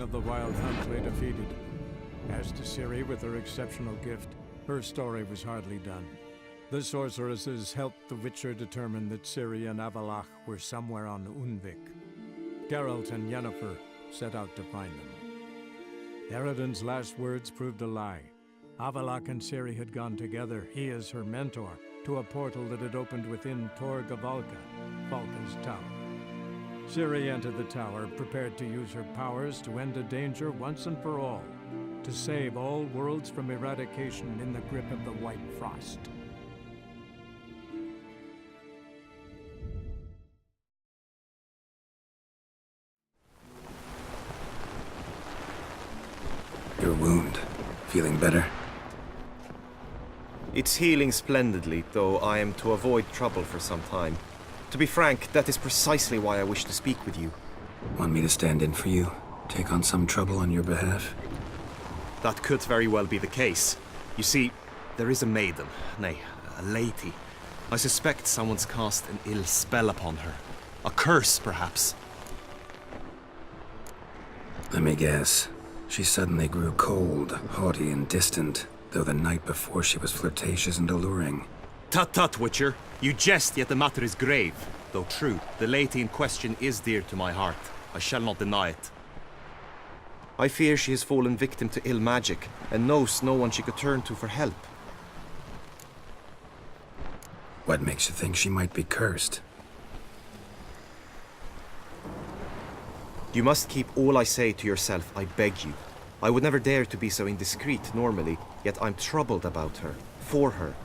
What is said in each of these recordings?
of the Wild Hunt lay defeated. As to Ciri with her exceptional gift, her story was hardly done. The sorceresses helped the Witcher determine that Ciri and Avallac'h were somewhere on Unvik. Geralt and Yennefer set out to find them. Eredin's last words proved a lie. Avallac'h and Ciri had gone together, he as her mentor, to a portal that had opened within Tor Gavalka, Valka's tower. Ciri entered the tower, prepared to use her powers to end a danger once and for all, to save all worlds from eradication in the grip of the White Frost. Your wound. Feeling better? It's healing splendidly, though I am to avoid trouble for some time. To be frank, that is precisely why I wish to speak with you. Want me to stand in for you? Take on some trouble on your behalf? That could very well be the case. You see, there is a maiden, nay, a lady. I suspect someone's cast an ill spell upon her. A curse, perhaps. Let me guess. She suddenly grew cold, haughty, and distant, though the night before she was flirtatious and alluring. Tut tut, Witcher. You jest, yet the matter is grave. Though true, the lady in question is dear to my heart. I shall not deny it. I fear she has fallen victim to ill magic, and knows no one she could turn to for help. What makes you think she might be cursed? You must keep all I say to yourself, I beg you. I would never dare to be so indiscreet normally, yet I'm troubled about her, for her.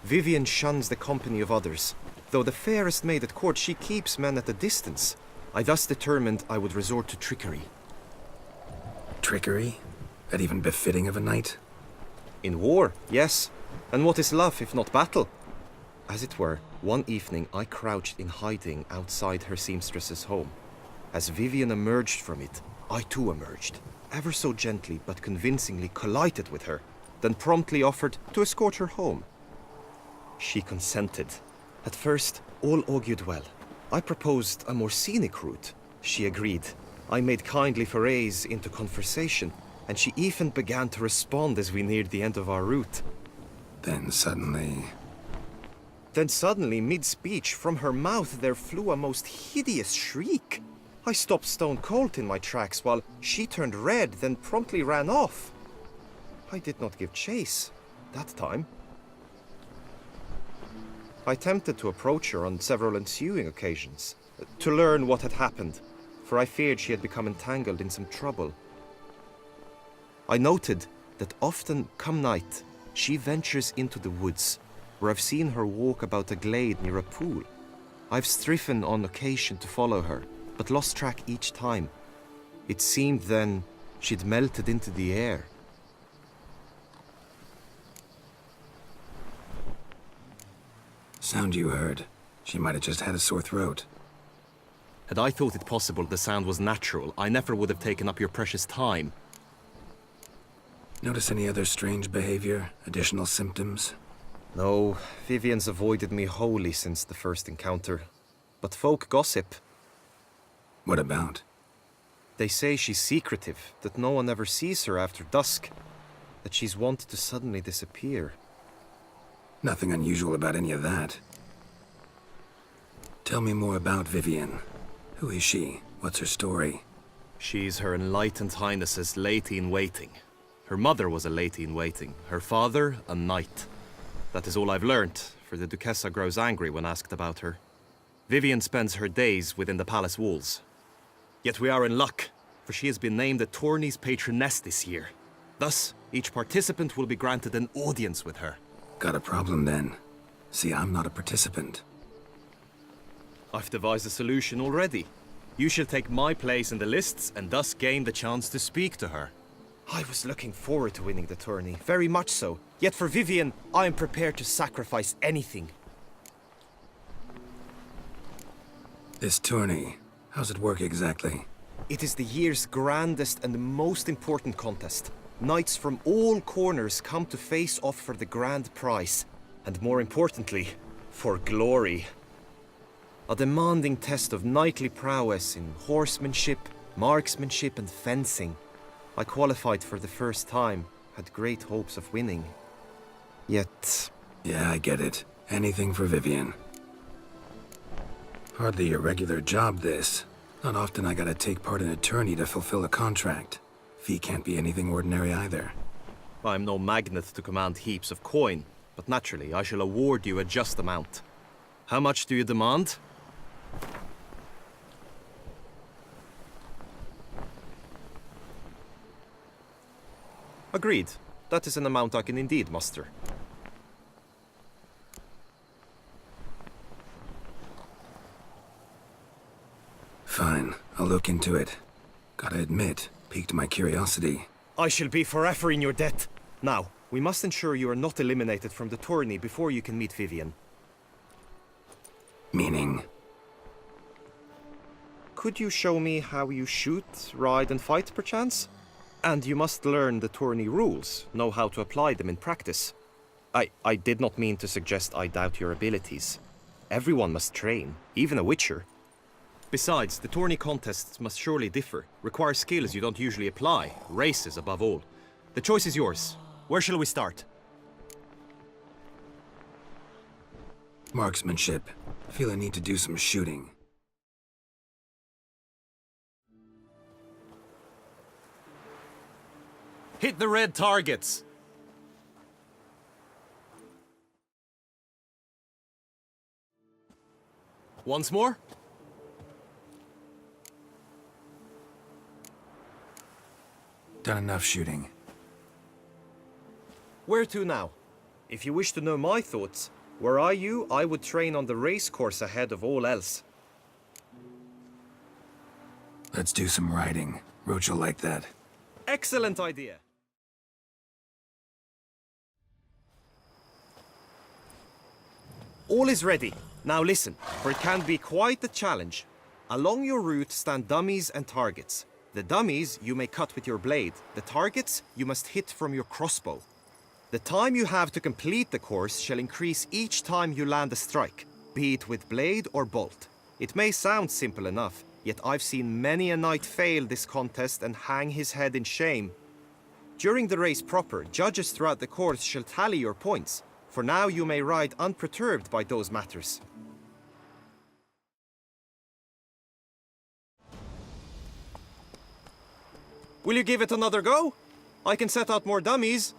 Vivienne shuns the company of others. Though the fairest maid at court, she keeps men at a distance. I thus determined I would resort to trickery. Trickery? That even befitting of a knight? In war, yes. And what is love if not battle? As it were, one evening I crouched in hiding outside her seamstress's home. As Vivienne emerged from it, I too emerged, ever so gently but convincingly collided with her, then promptly offered to escort her home. She consented. At first, all augured well. I proposed a more scenic route. She agreed. I made kindly forays into conversation, and she even began to respond as we neared the end of our route. Then suddenly, mid-speech, from her mouth there flew a most hideous shriek. I stopped stone cold in my tracks while she turned red, then promptly ran off. I did not give chase, that time. I attempted to approach her on several ensuing occasions, to learn what had happened, for I feared she had become entangled in some trouble. I noted that often, come night, she ventures into the woods, where I've seen her walk about a glade near a pool. I've striven on occasion to follow her, but lost track each time. It seemed then she'd melted into the air. sound you heard. She might have just had a sore throat. Had I thought it possible the sound was natural, I never would have taken up your precious time. Notice any other strange behavior? Additional symptoms? No, Vivienne's avoided me wholly since the first encounter. But folk gossip. What about? They say she's secretive, that no one ever sees her after dusk, that she's wont to suddenly disappear. Nothing unusual about any of that. Tell me more about Vivienne. Who is she? What's her story? She's Her Enlightened Highness's lady-in-waiting. Her mother was a lady-in-waiting, her father a knight. That is all I've learnt, for the Duchessa grows angry when asked about her. Vivienne spends her days within the palace walls. Yet we are in luck, for she has been named the tourney's patroness this year. Thus, each participant will be granted an audience with her. Got a problem then. See, I'm not a participant. I've devised a solution already. You shall take my place in the lists and thus gain the chance to speak to her. I was looking forward to winning the tourney, very much so. Yet for Vivienne, I am prepared to sacrifice anything. This tourney, how's it work exactly? It is the year's grandest and most important contest. Knights from all corners come to face off for the grand prize. And more importantly, for glory. A demanding test of knightly prowess in horsemanship, marksmanship and fencing. I qualified for the first time, had great hopes of winning. Yet... Yeah, I get it. Anything for Vivian. Hardly a regular job, this. Not often I gotta take part in a tourney to fulfill a contract. Fee can't be anything ordinary either. I'm no magnet to command heaps of coin, but naturally I shall award you a just amount. How much do you demand? Agreed. That is an amount I can indeed muster. Fine, I'll look into it. Gotta admit, piqued my curiosity. I shall be forever in your debt. Now, we must ensure you are not eliminated from the tourney before you can meet Vivian. Meaning? Could you show me how you shoot, ride and fight, perchance? And you must learn the tourney rules, know how to apply them in practice. I did not mean to suggest I doubt your abilities. Everyone must train, even a witcher. Besides, the tourney contests must surely differ, require skills you don't usually apply, races above all. The choice is yours. Where shall we start? Marksmanship. Feel I need to do some shooting. Hit the red targets! Once more? Done enough shooting. Where to now? If you wish to know my thoughts, were I you, I would train on the race course ahead of all else. Let's do some riding. Roach will like that. Excellent idea! All is ready. Now listen, for it can be quite a challenge. Along your route stand dummies and targets. The dummies you may cut with your blade. The targets you must hit from your crossbow. The time you have to complete the course shall increase each time you land a strike, be it with blade or bolt. It may sound simple enough, yet I've seen many a knight fail this contest and hang his head in shame. During the race proper, judges throughout the course shall tally your points. For now you may ride unperturbed by those matters. Will you give it another go? I can set out more dummies.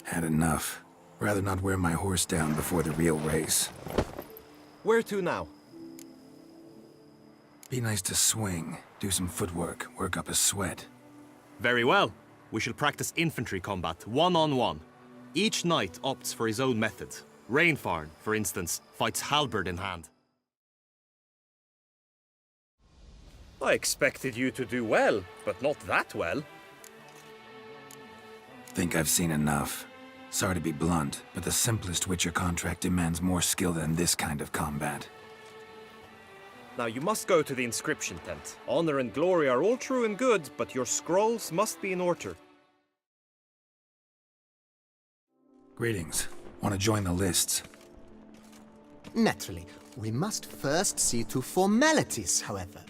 Had enough. Rather not wear my horse down before the real race. Where to now? Be nice to swing, do some footwork, work up a sweat. Very well. We shall practice infantry combat, one-on-one. Each knight opts for his own method. Rainfarn, for instance, fights halberd in hand. I expected you to do well, but not that well. Think I've seen enough. Sorry to be blunt, but the simplest Witcher contract demands more skill than this kind of combat. Now you must go to the inscription tent. Honor and glory are all true and good, but your scrolls must be in order. Greetings. Want to join the lists? Naturally, we must first see to formalities, however.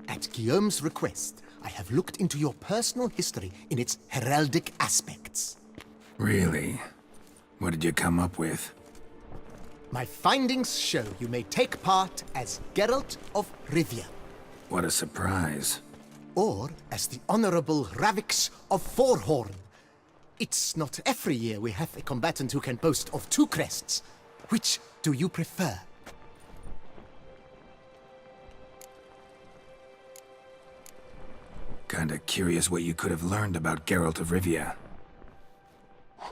At Guillaume's request, I have looked into your personal history in its heraldic aspects. Really? What did you come up with? My findings show you may take part as Geralt of Rivia, What a surprise. or as the Honorable Ravix of Forhorn. It's not every year we have a combatant who can boast of 2 crests. Which do you prefer? Kinda curious what you could have learned about Geralt of Rivia.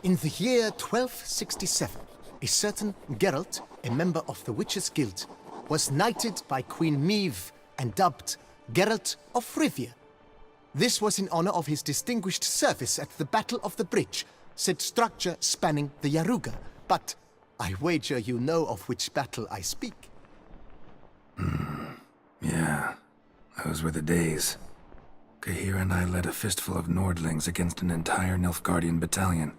In the year 1267, a certain Geralt, a member of the Witches' Guild, was knighted by Queen Meve and dubbed Geralt of Rivia. This was in honor of his distinguished service at the Battle of the Bridge, said structure spanning the Yaruga. But I wager you know of which battle I speak. Yeah, those were the days. Kahir and I led a fistful of Nordlings against an entire Nilfgaardian battalion.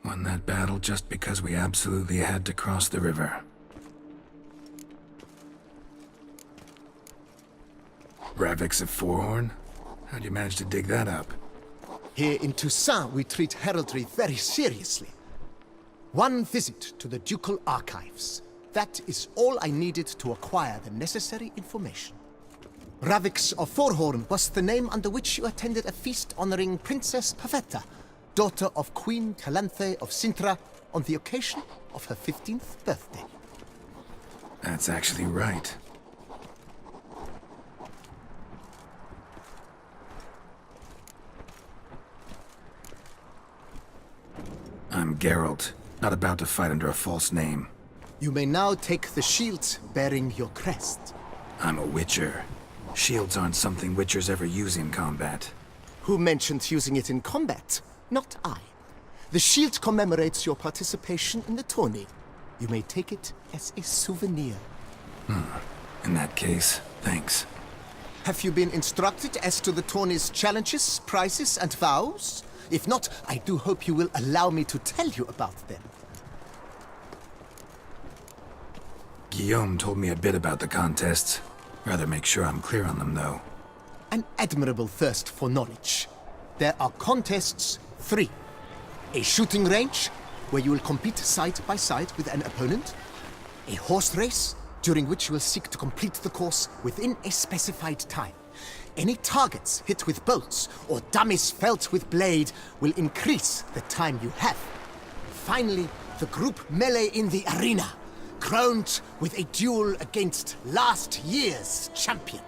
Won that battle just because we absolutely had to cross the river. Ravix of Forehorn? How'd you manage to dig that up? Here in Toussaint, we treat heraldry very seriously. One visit to the ducal archives. That is all I needed to acquire the necessary information. Ravix of Forehorn was the name under which you attended a feast honoring Princess Pavetta, daughter of Queen Calanthe of Sintra, on the occasion of her 15th birthday. That's actually right. I'm Geralt, not about to fight under a false name. You may now take the shield bearing your crest. I'm a witcher. Shields aren't something witchers ever use in combat. Who mentioned using it in combat? Not I. The shield commemorates your participation in the tourney. You may take it as a souvenir. In that case, thanks. Have you been instructed as to the tourney's challenges, prizes, and vows? If not, I do hope you will allow me to tell you about them. Guillaume told me a bit about the contests. Rather make sure I'm clear on them, though. An admirable thirst for knowledge. There are contests 3. A shooting range, where you will compete side by side with an opponent. A horse race, during which you will seek to complete the course within a specified time. Any targets hit with bolts or dummies felt with blade will increase the time you have. Finally, the group melee in the arena, crowned with a duel against last year's champion.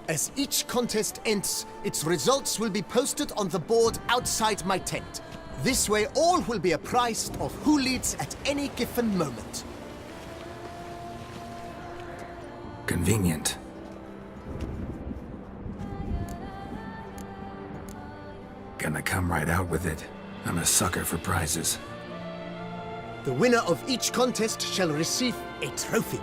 As each contest ends, its results will be posted on the board outside my tent. This way all will be apprised of who leads at any given moment. Convenient. Gonna come right out with it. I'm a sucker for prizes. The winner of each contest shall receive a trophy.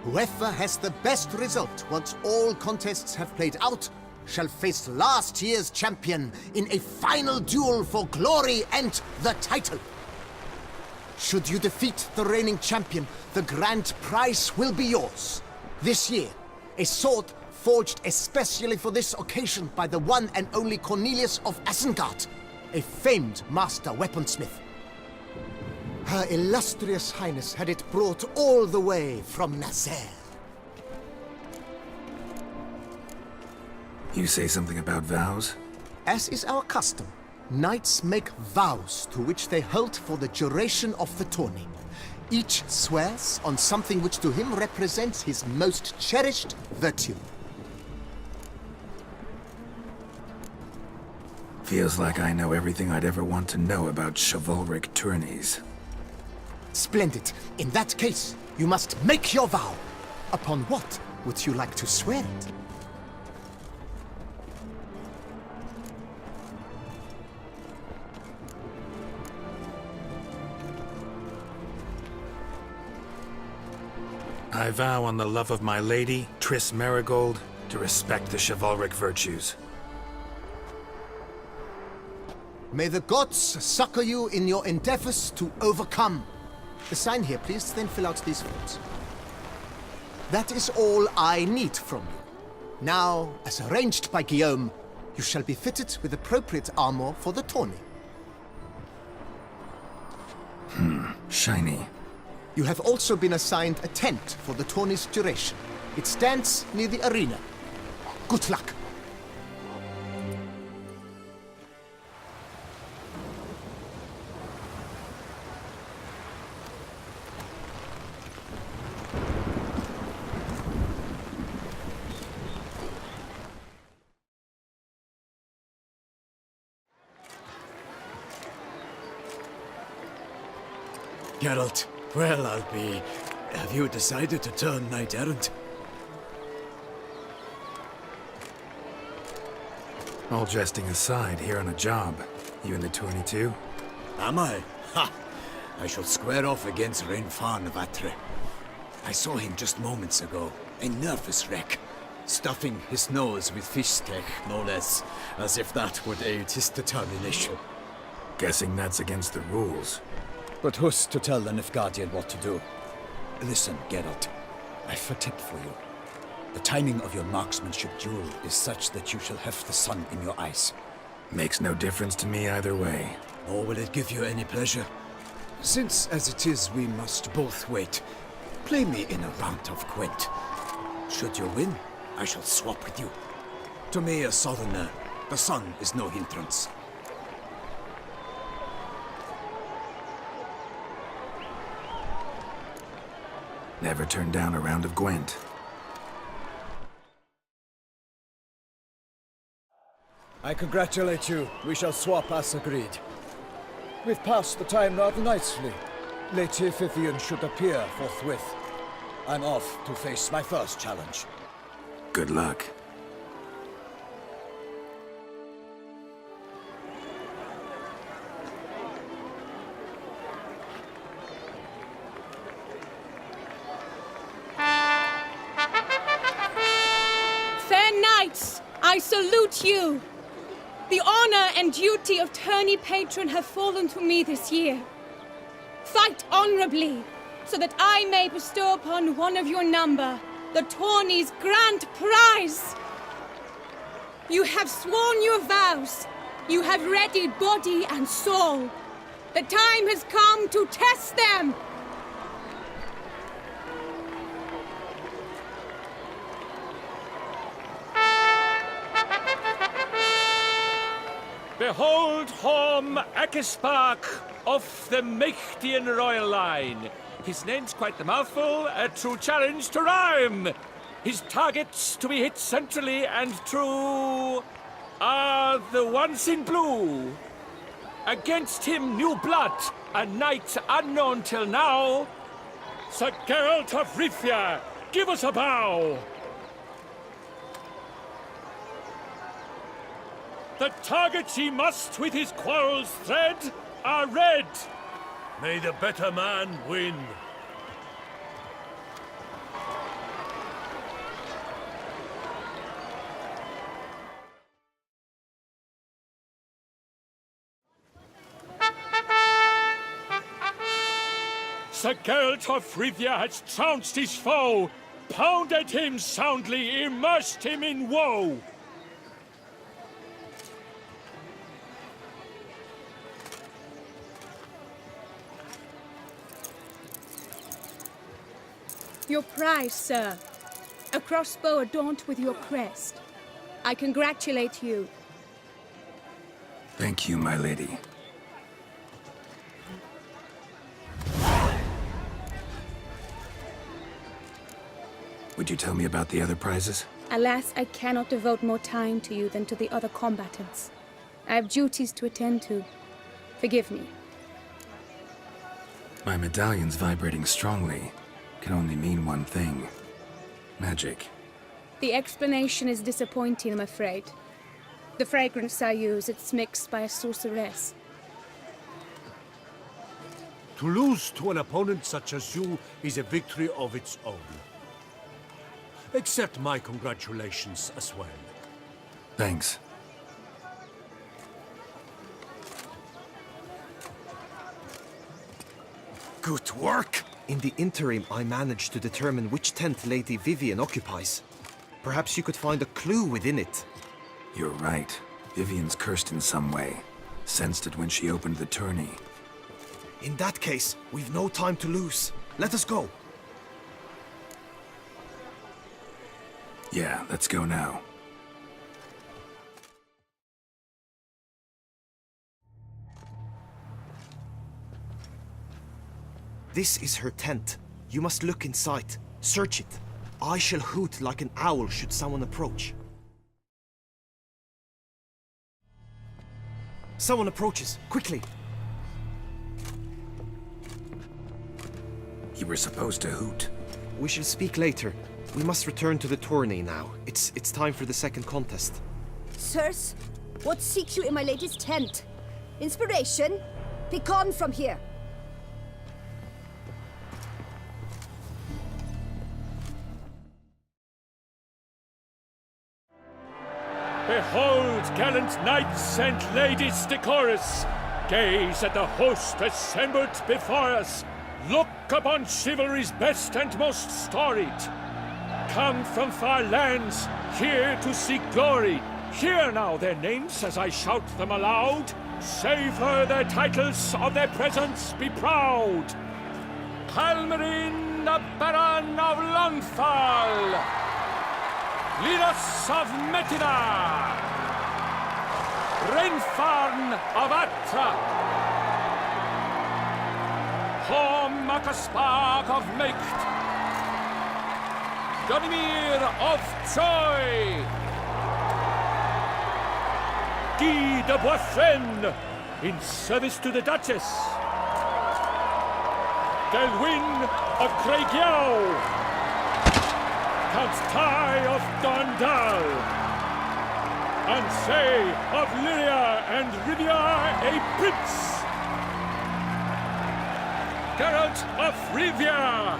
Whoever has the best result once all contests have played out shall face last year's champion in a final duel for glory and the title. Should you defeat the reigning champion, the grand prize will be yours. This year, a sword forged especially for this occasion by the one and only Cornelius of Isengard, a famed master weaponsmith. Her illustrious highness had it brought all the way from Nazaire. You say something about vows? As is our custom, knights make vows to which they hold for the duration of the tourney. Each swears on something which to him represents his most cherished virtue. Feels like I know everything I'd ever want to know about chivalric tourneys. Splendid. In that case, you must make your vow. Upon what would you like to swear it? I vow on the love of my lady, Triss Marigold, to respect the chivalric virtues. May the gods succor you in your endeavors to overcome. Sign here, please, then fill out these forms. That is all I need from you. Now, as arranged by Guillaume, you shall be fitted with appropriate armor for the tourney. Shiny. You have also been assigned a tent for the tourney's duration. It stands near the arena. Good luck. Geralt, well, I'll be... Have you decided to turn knight-errant? All jesting aside, here on a job. You in the tourney too? Am I? Ha! I shall square off against Renfan Vatre. I saw him just moments ago. A nervous wreck. Stuffing his nose with fish steak, no less. As if that would aid his determination. Guessing that's against the rules. But who's to tell the Nilfgaardian what to do? Listen, Geralt. I've a tip for you. The timing of your marksmanship duel is such that you shall have the sun in your eyes. Makes no difference to me either way. Nor will it give you any pleasure. Since, as it is, we must both wait, play me in a round of Gwent. Should you win, I shall swap with you. To me, a southerner, the sun is no hindrance. Never turn down a round of Gwent. I congratulate you. We shall swap as agreed. We've passed the time rather nicely. Lady Vivian should appear forthwith. I'm off to face my first challenge. Good luck. Fair knights, I salute you. The honor and duty of tourney patron have fallen to me this year. Fight honorably, so that I may bestow upon one of your number the tourney's grand prize. You have sworn your vows. You have readied body and soul. The time has come to test them. Behold Horm Akespark of the Mechtian royal line. His name's quite the mouthful, a true challenge to rhyme. His targets to be hit centrally and true are the ones in blue. Against him new blood, a knight unknown till now. Sir Geralt of Rivia, give us a bow. The targets he must with his quarrels thread are red. May the better man win. Sir Geralt of Rivia has trounced his foe, pounded him soundly, immersed him in woe. Your prize, sir. A crossbow adorned with your crest. I congratulate you. Thank you, my lady. Would you tell me about the other prizes? Alas, I cannot devote more time to you than to the other combatants. I have duties to attend to. Forgive me. My medallion's vibrating strongly. Can only mean one thing. Magic. The explanation is disappointing, I'm afraid. The fragrance I use, it's mixed by a sorceress. To lose to an opponent such as you is a victory of its own. Accept my congratulations as well. Thanks. Good work! In the interim, I managed to determine which tent Lady Vivian occupies. Perhaps you could find a clue within it. You're right. Vivian's cursed in some way. Sensed it when she opened the tourney. In that case, we've no time to lose. Let us go. Yeah, let's go now. This is her tent. You must look inside. Search it. I shall hoot like an owl should someone approach. Someone approaches. Quickly! You were supposed to hoot. We shall speak later. We must return to the tourney now. It's time for the second contest. Sirs, what seek you in my lady's tent? Inspiration? Be gone from here. Behold, gallant knights and ladies decorous, gaze at the host assembled before us. Look upon chivalry's best and most storied. come from far lands, here to seek glory. Hear now their names as I shout them aloud. Savor their titles, of their presence be proud. Halmarin, the Baron of Lonfall. Linus of Metina. Reinfarn of Atra. Hom Akaspark of Meikt. Donimir of Troy. Guy de Boisfren, in service to the Duchess. Delwyn of Craigiau. Count Tai of Dondal. Ansay of Lyria and Rivia a prince. Geralt of Rivia.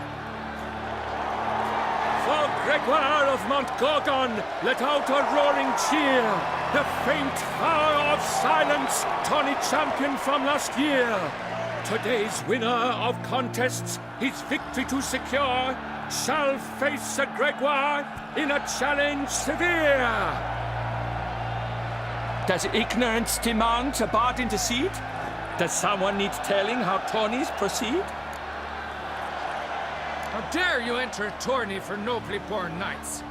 For Gregoire of Montgorgon, let out a roaring cheer. The faint fire of silence, tawny champion from last year. Today's winner of contests, his victory to secure, shall face a Gregoire in a challenge severe. Does ignorance demand a bard intercede? Does someone need telling how tourneys proceed? How dare you enter a tourney for nobly born knights?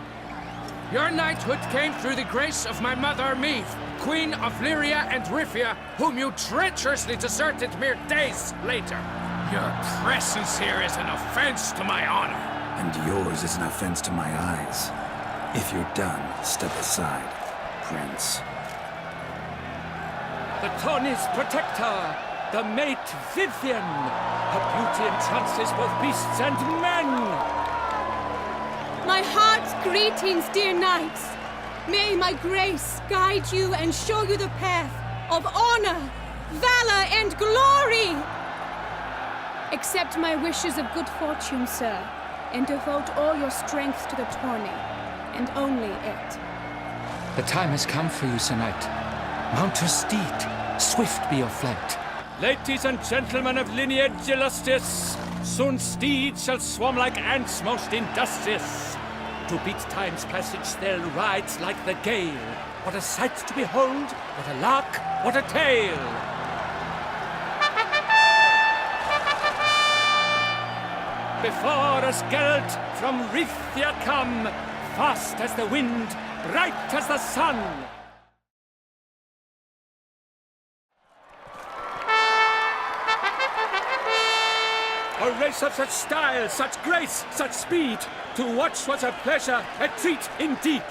Your knighthood came through the grace of my mother Meve, Queen of Lyria and Rivia, whom you treacherously deserted mere days later. Your presence here is an offense to my honor. And yours is an offense to my eyes. If you're done, step aside, Prince. The tourney's protector, the mate Vivian. Her beauty entrances both beasts and men. My heart's greetings, dear knights. May my grace guide you and show you the path of honor, valor, and glory. Accept my wishes of good fortune, sir, and devote all your strength to the tourney, and only it. The time has come for you, Sir Knight. Mount your steed. Swift be your flight. Ladies and gentlemen of lineage illustrious, soon steeds shall swarm like ants most industrious. To beat time's passage they'll ride like the gale. What a sight to behold, what a lark, what a tale! Before us Geralt from Rivia come, fast as the wind, bright as the sun. A race of such style, such grace, such speed, to watch was a pleasure, a treat indeed.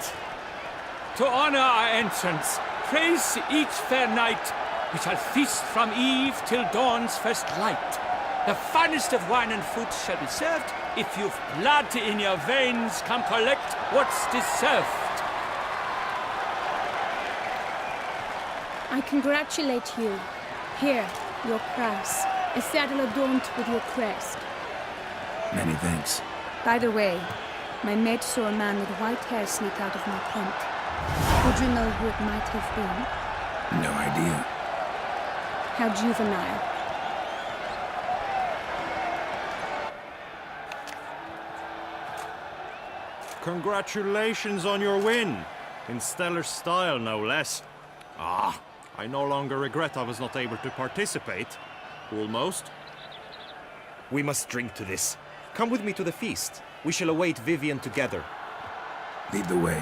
To honor our entrance, praise each fair knight, we shall feast from eve till dawn's first light. The finest of wine and food shall be served. If you've blood in your veins, come collect what's deserved. I congratulate you. Here, your prize. A saddle adorned with your crest. Many thanks. By the way, my mate saw a man with white hair sneak out of my tent. Would you know who it might have been? No idea. How juvenile. Congratulations on your win. In stellar style, no less. Ah, I no longer regret I was not able to participate. Almost. We must drink to this. Come with me to the feast. We shall await Vivian together. Lead the way.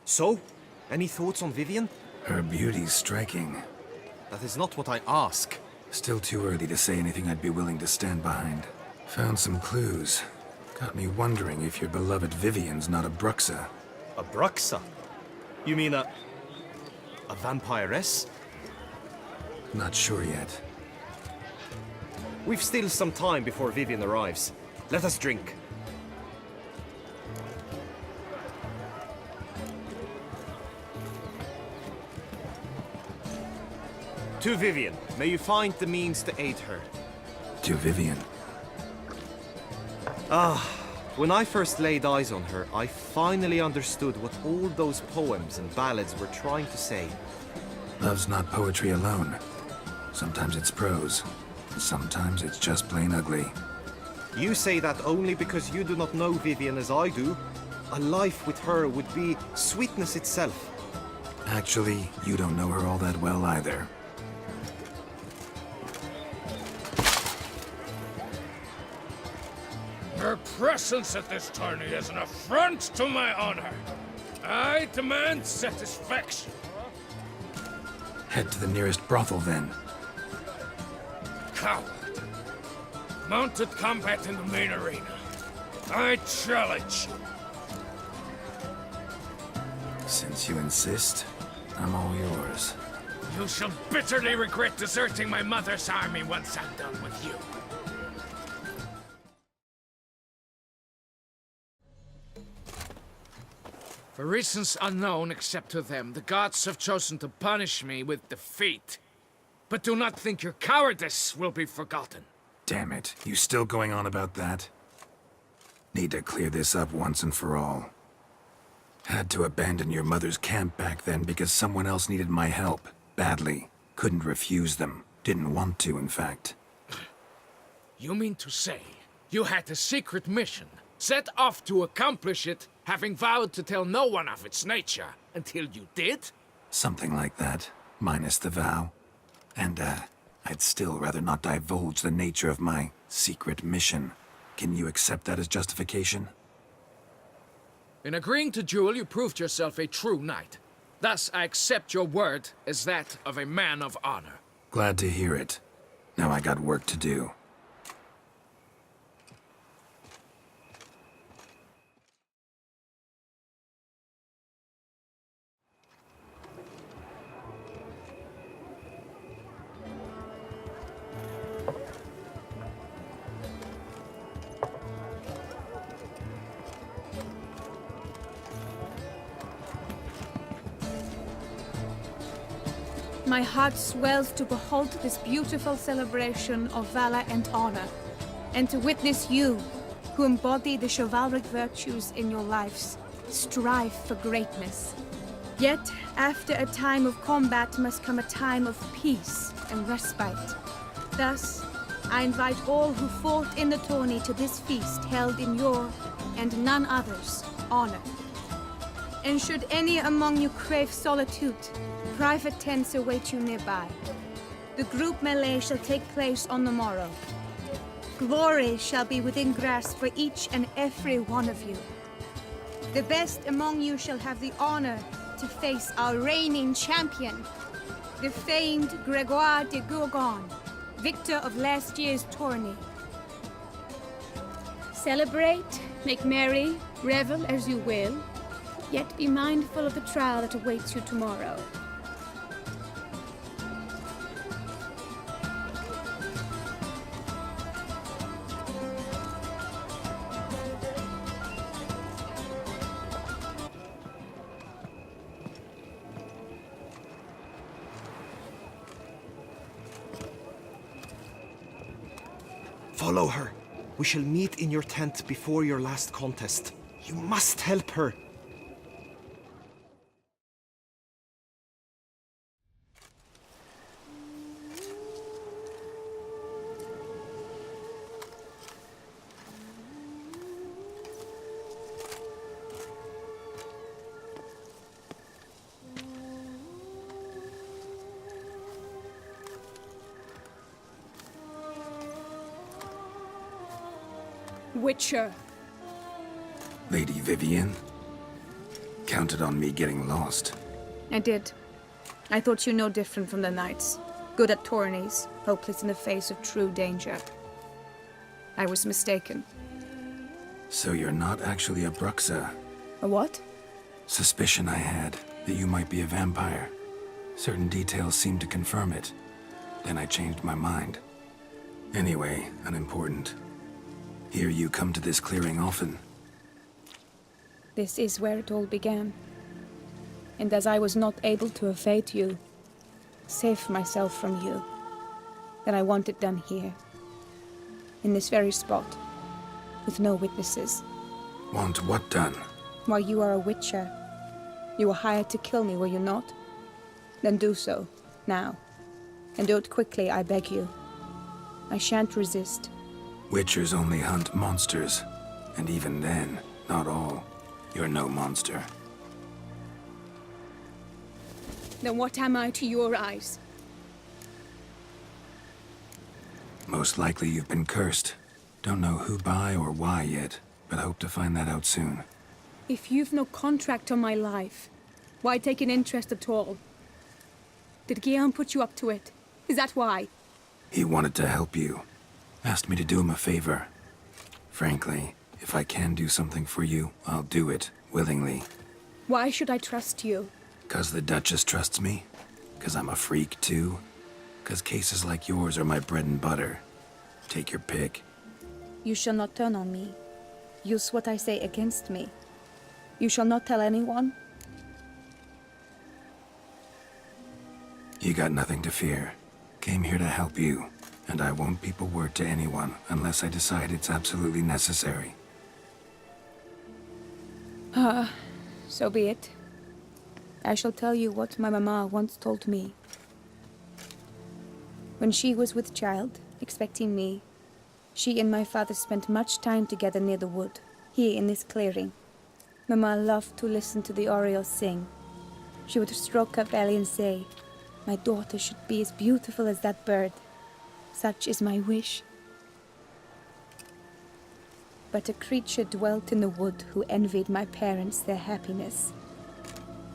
So, any thoughts on Vivian? Her beauty's striking. That is not what I ask. Still too early to say anything I'd be willing to stand behind. Found some clues. Got me wondering if your beloved Vivian's not a Bruxa. A Bruxa? You mean a vampiress? Not sure yet. We've still some time before Vivian arrives. Let us drink. To Vivian, may you find the means to aid her. To Vivian. When I first laid eyes on her, I finally understood what all those poems and ballads were trying to say. Love's not poetry alone. Sometimes it's prose. Sometimes it's just plain ugly. You say that only because you do not know Vivian as I do. A life with her would be sweetness itself. Actually, you don't know her all that well either. Her presence at this tourney is an affront to my honor. I demand satisfaction. Head to the nearest brothel, then. Coward. Mounted combat in the main arena. I challenge you. Since you insist, I'm all yours. You shall bitterly regret deserting my mother's army once I'm done with you. For reasons unknown except to them, the gods have chosen to punish me with defeat. But do not think your cowardice will be forgotten. Damn it, you still going on about that? Need to clear this up once and for all. Had to abandon your mother's camp back then because someone else needed my help, badly. Couldn't refuse them. Didn't want to, in fact. You mean to say you had a secret mission, set off to accomplish it, having vowed to tell no one of its nature, until you did? Something like that, minus the vow. And, I'd still rather not divulge the nature of my secret mission. Can you accept that as justification? In agreeing to duel, you proved yourself a true knight. Thus, I accept your word as that of a man of honor. Glad to hear it. Now I got work to do. My heart swells to behold this beautiful celebration of valor and honor, and to witness you, who embody the chivalric virtues in your lives, strive for greatness. Yet, after a time of combat must come a time of peace and respite. Thus, I invite all who fought in the tourney to this feast held in your, and none other's, honor. And should any among you crave solitude, private tents await you nearby. The group melee shall take place on the morrow. Glory shall be within grasp for each and every one of you. The best among you shall have the honor to face our reigning champion, the famed Gregoire de Gourgon, victor of last year's tourney. Celebrate, make merry, revel as you will, yet be mindful of the trial that awaits you tomorrow. Follow her. We shall meet in your tent before your last contest. You must help her. Witcher. Lady Vivian? Counted on me getting lost. I did. I thought you no different from the knights. Good at tourneys, hopeless in the face of true danger. I was mistaken. So you're not actually a Bruxa? A what? Suspicion I had, that you might be a vampire. Certain details seemed to confirm it. Then I changed my mind. Anyway, unimportant. Hear you come to this clearing often. This is where it all began. And as I was not able to evade you, save myself from you, then I want it done here. In this very spot. With no witnesses. Want what done? Why, you are a witcher. You were hired to kill me, were you not? Then do so, now. And do it quickly, I beg you. I shan't resist. Witchers only hunt monsters. And even then, not all. You're no monster. Then what am I to your eyes? Most likely you've been cursed. Don't know who by or why yet, but hope to find that out soon. If you've no contract on my life, why take an interest at all? Did Guillaume put you up to it? Is that why? He wanted to help you. Asked me to do him a favor. Frankly, if I can do something for you, I'll do it, willingly. Why should I trust you? 'Cause the Duchess trusts me? 'Cause I'm a freak, too? 'Cause cases like yours are my bread and butter. Take your pick. You shall not turn on me. Use what I say against me. You shall not tell anyone? You got nothing to fear. Came here to help you, and I won't peep a word to anyone unless I decide it's absolutely necessary. So be it. I shall tell you what my mama once told me. When she was with child, expecting me, she and my father spent much time together near the wood, here in this clearing. Mama loved to listen to the orioles sing. She would stroke her belly and say, "My daughter should be as beautiful as that bird. Such is my wish." But a creature dwelt in the wood who envied my parents their happiness.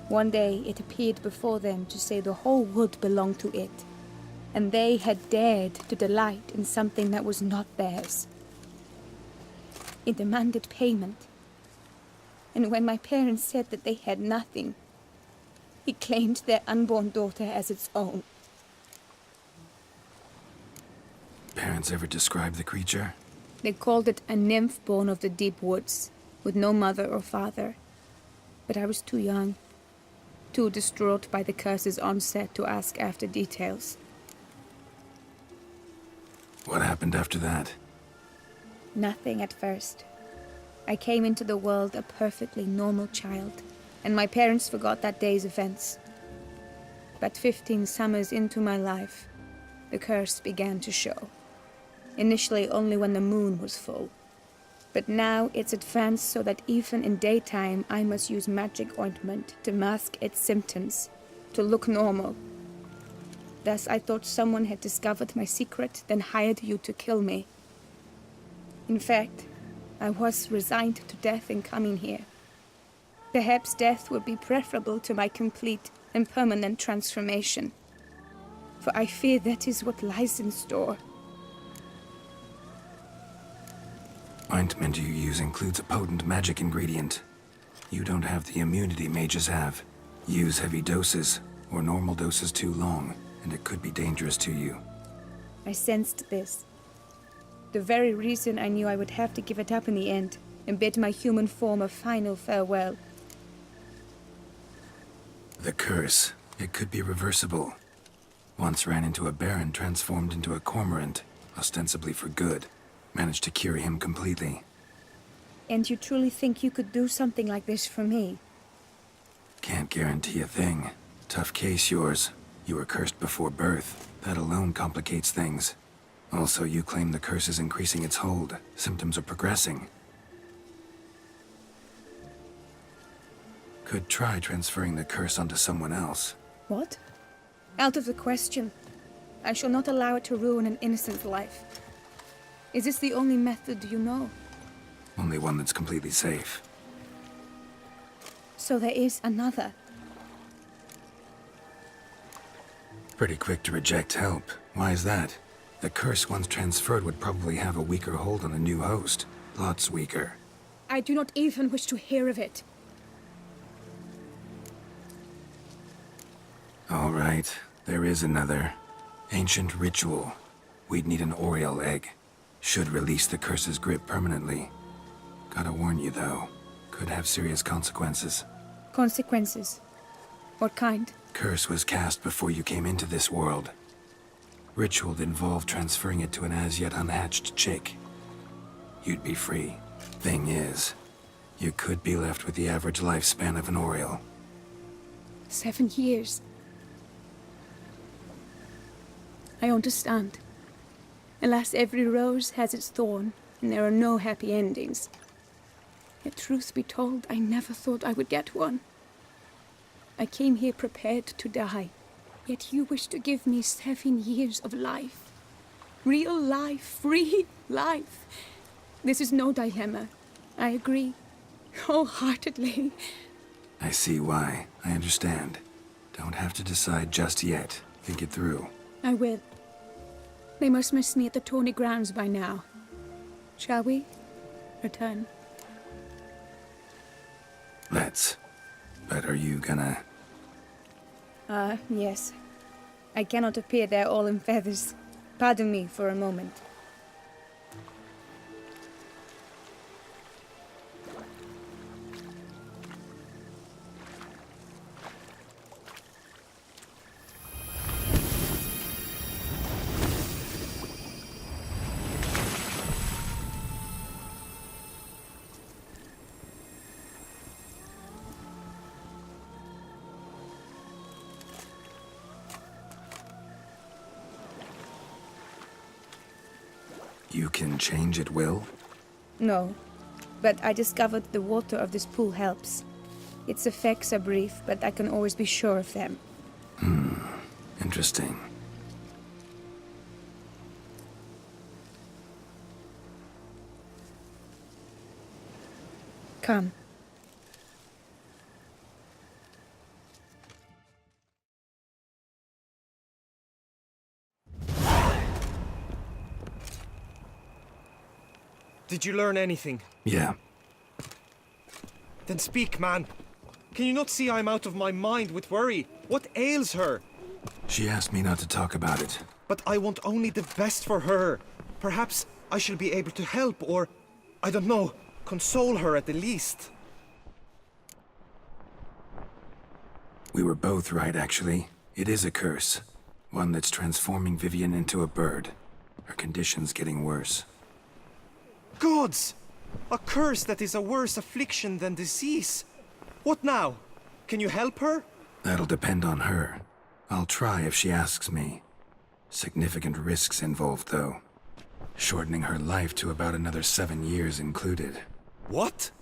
One day it appeared before them to say the whole wood belonged to it, and they had dared to delight in something that was not theirs. It demanded payment, and when my parents said that they had nothing, it claimed their unborn daughter as its own. Parents ever describe the creature? They called it a nymph born of the deep woods, with no mother or father. But I was too young, too distraught by the curse's onset to ask after details. What happened after that? Nothing at first. I came into the world a perfectly normal child, and my parents forgot that day's events. But 15 summers into my life, the curse began to show. Initially only when the moon was full. But now it's advanced so that even in daytime I must use magic ointment to mask its symptoms, to look normal. Thus I thought someone had discovered my secret, then hired you to kill me. In fact, I was resigned to death in coming here. Perhaps death would be preferable to my complete and permanent transformation. For I fear that is what lies in store. Ointment you use includes a potent magic ingredient. You don't have the immunity mages have. Use heavy doses, or normal doses too long, and it could be dangerous to you. I sensed this. The very reason I knew I would have to give it up in the end, and bid my human form a final farewell. The curse. It could be reversible. Once ran into a baron transformed into a cormorant, ostensibly for good. Managed to cure him completely. And you truly think you could do something like this for me? Can't guarantee a thing. Tough case, yours. You were cursed before birth. That alone complicates things. Also, you claim the curse is increasing its hold. Symptoms are progressing. Could try transferring the curse onto someone else. What? Out of the question. I shall not allow it to ruin an innocent life. Is this the only method you know? Only one that's completely safe. So there is another. Pretty quick to reject help. Why is that? The curse once transferred would probably have a weaker hold on a new host. Lots weaker. I do not even wish to hear of it. All right, there is another. Ancient ritual. We'd need an oriole egg. Should release the curse's grip permanently. Gotta warn you, though. Could have serious consequences. Consequences? What kind? Curse was cast before you came into this world. Ritual involved transferring it to an as-yet unhatched chick. You'd be free. Thing is, you could be left with the average lifespan of an oriole. 7 years. I understand. Alas, every rose has its thorn, and there are no happy endings. Yet truth be told, I never thought I would get one. I came here prepared to die, yet you wish to give me 7 years of life. Real life, free life. This is no dilemma. I agree, wholeheartedly. I see why. I understand. Don't have to decide just yet. Think it through. I will. They must miss me at the tourney grounds by now. Shall we return? Let's. But are you gonna... Yes. I cannot appear there all in feathers. Pardon me for a moment. You can change at will? No, but I discovered the water of this pool helps. Its effects are brief, but I can always be sure of them. Interesting. Come. Did you learn anything? Yeah. Then speak, man. Can you not see I'm out of my mind with worry? What ails her? She asked me not to talk about it. But I want only the best for her. Perhaps I shall be able to help, or, I don't know, console her at the least. We were both right, actually. It is a curse. One that's transforming Vivian into a bird. Her condition's getting worse. Gods! A curse that is a worse affliction than disease. What now? Can you help her? That'll depend on her. I'll try if she asks me. Significant risks involved, though. Shortening her life to about another 7 years included. What?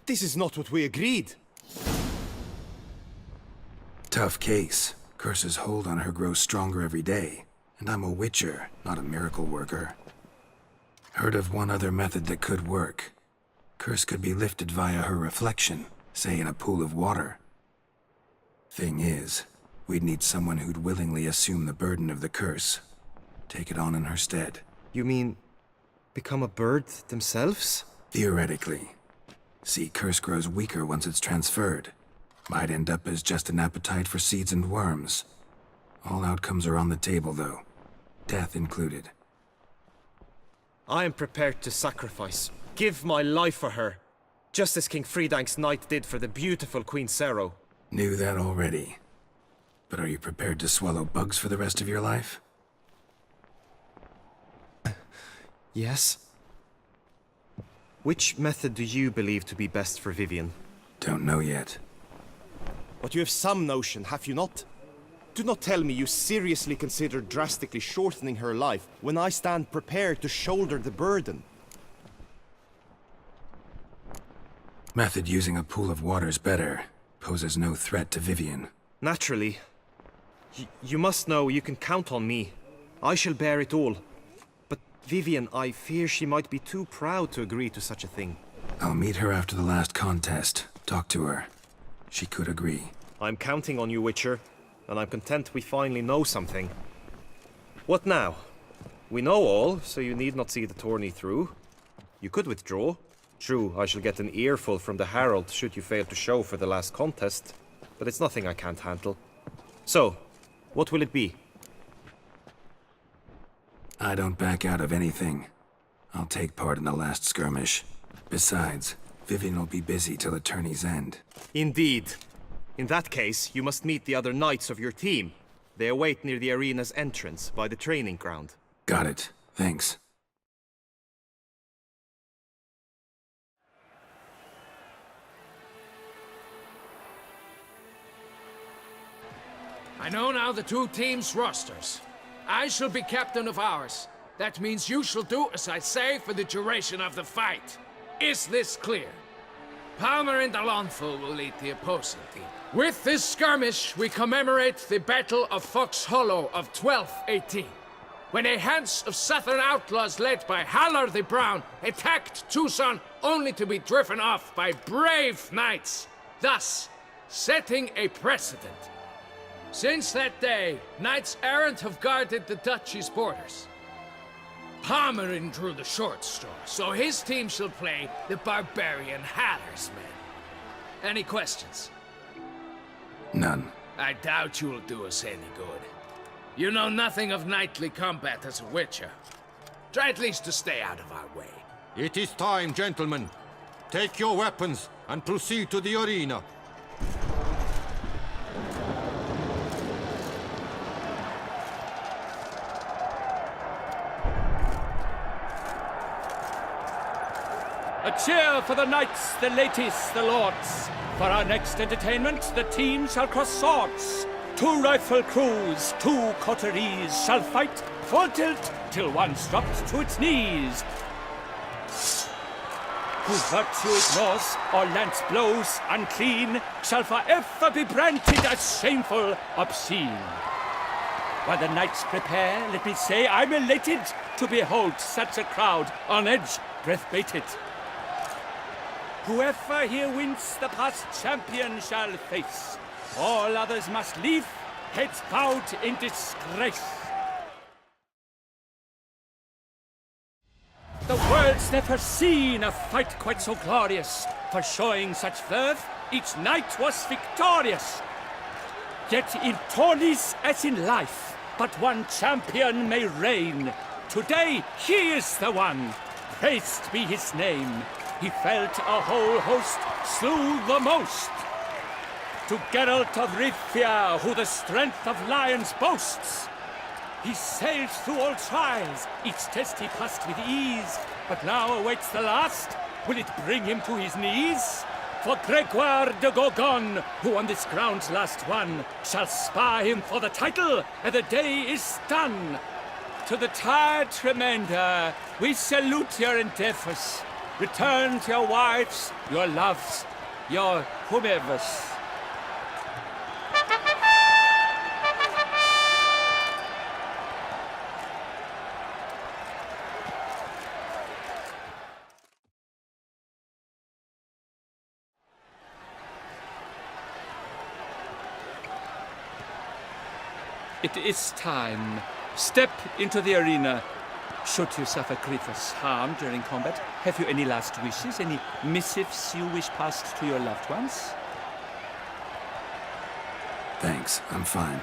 This is not what we agreed. Tough case. Curse's hold on her grows stronger every day. And I'm a witcher, not a miracle worker. Heard of one other method that could work. Curse could be lifted via her reflection, say in a pool of water. Thing is, we'd need someone who'd willingly assume the burden of the curse. Take it on in her stead. You mean, become a bird themselves? Theoretically. See, curse grows weaker once it's transferred. Might end up as just an appetite for seeds and worms. All outcomes are on the table, though. Death included. I am prepared to sacrifice. Give my life for her. Just as King Fridank's knight did for the beautiful Queen Sero. Knew that already. But are you prepared to swallow bugs for the rest of your life? Yes. Which method do you believe to be best for Vivian? Don't know yet. But you have some notion, have you not? Do not tell me you seriously consider drastically shortening her life when I stand prepared to shoulder the burden. Method using a pool of water's better. Poses no threat to Vivian. Naturally. You must know you can count on me. I shall bear it all. But Vivian, I fear she might be too proud to agree to such a thing. I'll meet her after the last contest. Talk to her. She could agree. I'm counting on you, Witcher. And I'm content we finally know something. What now? We know all, so you need not see the tourney through. You could withdraw. True, I shall get an earful from the Herald should you fail to show for the last contest, but it's nothing I can't handle. So, what will it be? I don't back out of anything. I'll take part in the last skirmish. Besides, Vivian will be busy till the tourney's end. Indeed. In that case, you must meet the other knights of your team. They await near the arena's entrance, by the training ground. Got it. Thanks. I know now the two teams' rosters. I shall be captain of ours. That means you shall do as I say for the duration of the fight. Is this clear? Palmer and Alonso will lead the opposing team. With this skirmish, we commemorate the Battle of Fox Hollow of 1218, when a Hans of Southern outlaws led by Haller the Brown attacked Tucson only to be driven off by brave knights, thus setting a precedent. Since that day, knights errant have guarded the duchy's borders. Palmerin drew the short straw, so his team shall play the barbarian Haller's men. Any questions? None. I doubt you'll do us any good. You know nothing of knightly combat as a witcher. Try at least to stay out of our way. It is time, gentlemen. Take your weapons and proceed to the arena. A cheer for the knights, the ladies, the lords. For our next entertainment, the team shall cross swords. 2 rifle crews, 2 coteries shall fight full tilt till one's dropped to its knees. Who virtue ignores or lance blows unclean shall forever be branded as shameful, obscene. While the knights prepare, let me say I'm elated to behold such a crowd on edge, breath-baited. Whoever here wins the past champion shall face. All others must leave, heads bowed in disgrace. The world's never seen a fight quite so glorious. For showing such verve, each knight was victorious. Yet in tourneys as in life, but one champion may reign. Today he is the one, praised be his name. He felt a whole host, slew the most. To Geralt of Rivia, who the strength of lions boasts, he sailed through all trials, each test he passed with ease. But now awaits the last, will it bring him to his knees? For Gregoire de Gorgon, who on this ground's last won, shall spar him for the title, and the day is done. To the tired remainder, we salute your endeavors. Return to your wives, your loves, your whomevers. It is time. Step into the arena. Should you suffer grievous harm during combat, have you any last wishes, any missives you wish passed to your loved ones? Thanks, I'm fine.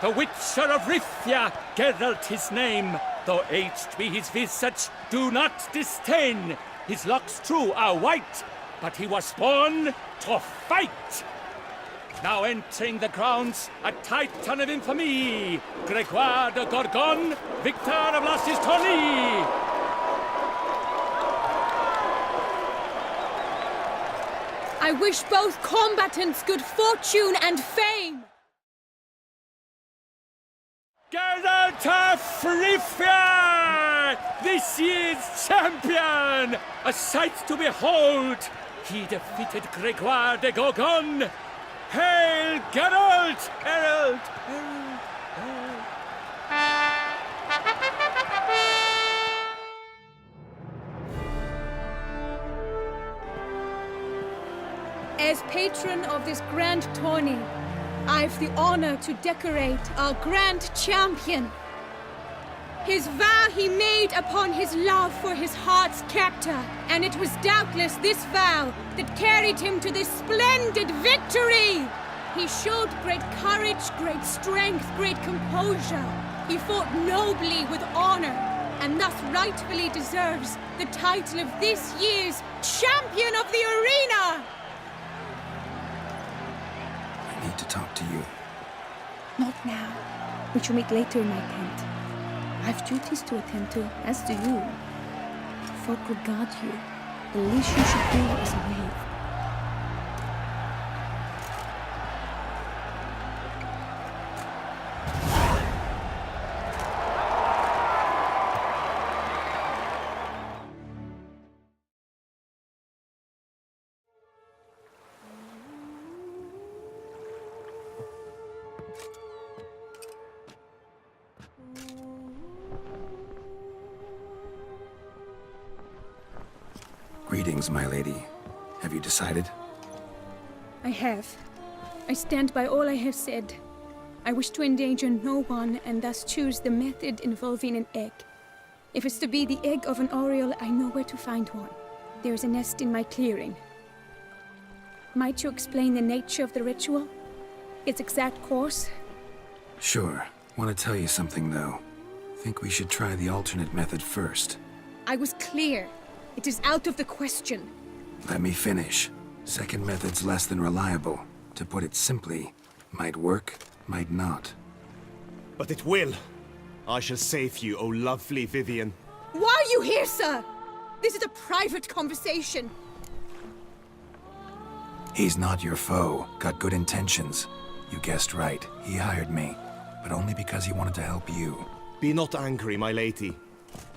The Witcher of Rivia, Geralt his name. Though aged be his visage, do not disdain. His locks true are white, but he was born to fight. Now entering the grounds, a titan of infamy, Gregoire de Gorgon, victor of Lasses tourney. I wish both combatants good fortune and fame. Geralt of Rivia, this year's champion, a sight to behold. He defeated Gregoire de Gorgon. Hail, Geralt! Herald! Herald! Herald! As patron of this grand tourney, I've the honor to decorate our grand champion. His vow he made upon his love for his heart's captor, and it was doubtless this vow that carried him to this splendid victory. He showed great courage, great strength, great composure. He fought nobly with honor, and thus rightfully deserves the title of this year's Champion of the Arena. I need to talk to you. Not now. We shall meet later in my tent. I have duties to attend to, as do you. Folk regard you. The least you should do is wave. Greetings, my lady. Have you decided? I have. I stand by all I have said. I wish to endanger no one and thus choose the method involving an egg. If it's to be the egg of an oriole, I know where to find one. There is a nest in my clearing. Might you explain the nature of the ritual? Its exact course? Sure. Want to tell you something, though. Think we should try the alternate method first. I was clear. It is out of the question. Let me finish. Second method's less than reliable. To put it simply, might work, might not. But it will. I shall save you, O lovely Vivian. Why are you here, sir? This is a private conversation. He's not your foe. Got good intentions. You guessed right. He hired me. But only because he wanted to help you. Be not angry, my lady.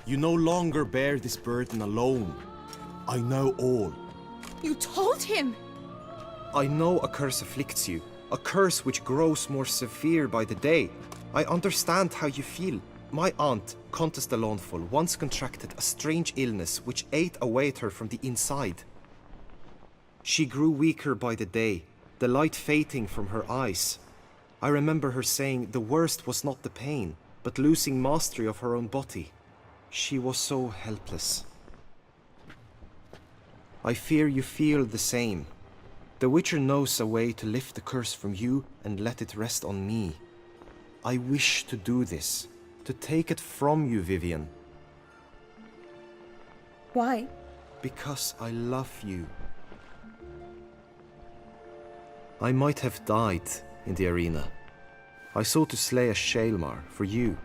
You no longer bear this burden alone. I know all. You told him? I know a curse afflicts you. A curse which grows more severe by the day. I understand how you feel. My aunt, Countess de Lawnful, once contracted a strange illness which ate away at her from the inside. She grew weaker by the day, the light fading from her eyes. I remember her saying the worst was not the pain, but losing mastery of her own body. She was so helpless. I fear you feel the same. The Witcher knows a way to lift the curse from you and let it rest on me. I wish to do this, to take it from you, Vivian. Why? Because I love you. I might have died in the arena. I sought to slay a Shaelmar for you.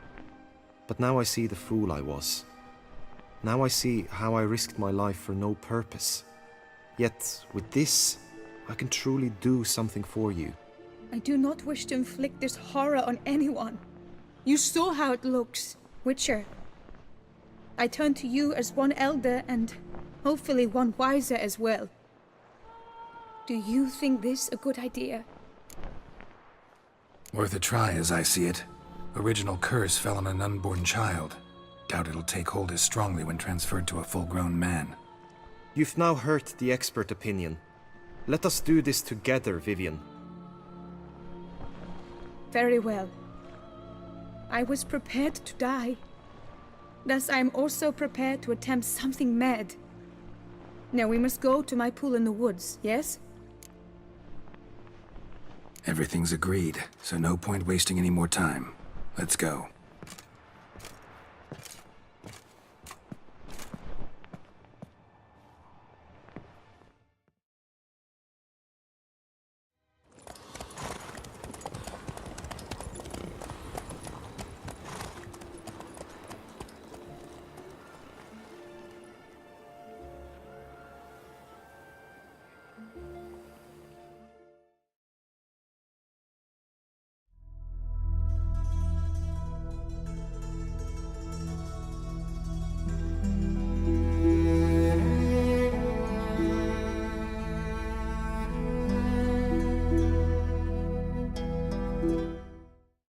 But now I see the fool I was. Now I see how I risked my life for no purpose. Yet, with this, I can truly do something for you. I do not wish to inflict this horror on anyone. You saw how it looks, Witcher. I turn to you as one elder and hopefully one wiser as well. Do you think this a good idea? Worth a try, as I see it. Original curse fell on an unborn child. Doubt it'll take hold as strongly when transferred to a full-grown man. You've now heard the expert opinion. Let us do this together, Vivian. Very well. I was prepared to die. Thus I am also prepared to attempt something mad. Now we must go to my pool in the woods, yes? Everything's agreed, so no point wasting any more time. Let's go.